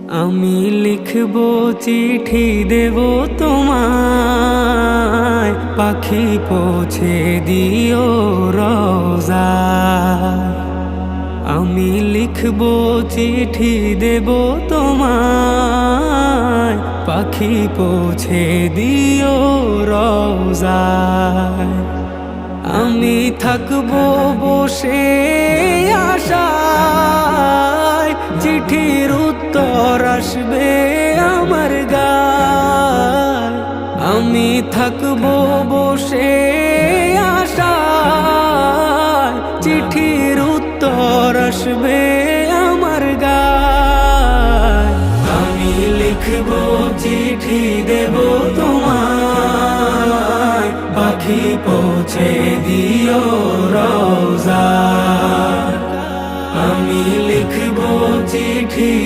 আমি লিখবো চিঠি দেব তোমায়, পাখি পৌঁছে দিও রোজায়। আমি লিখবো চিঠি দেব তোমায়, পাখি পৌঁছে দিও রোজায়। আমি থাকবো বসে আশায়, চিঠির উত্তর আসবে আমার গায়। আমি থাকবো বসে আশায়, চিঠির উত্তর আসবে আমার গায়। আমি লিখবো চিঠি দেব তোমায়, পাখি পৌঁছে দিও রোজায়। আমি লিখবো চিঠি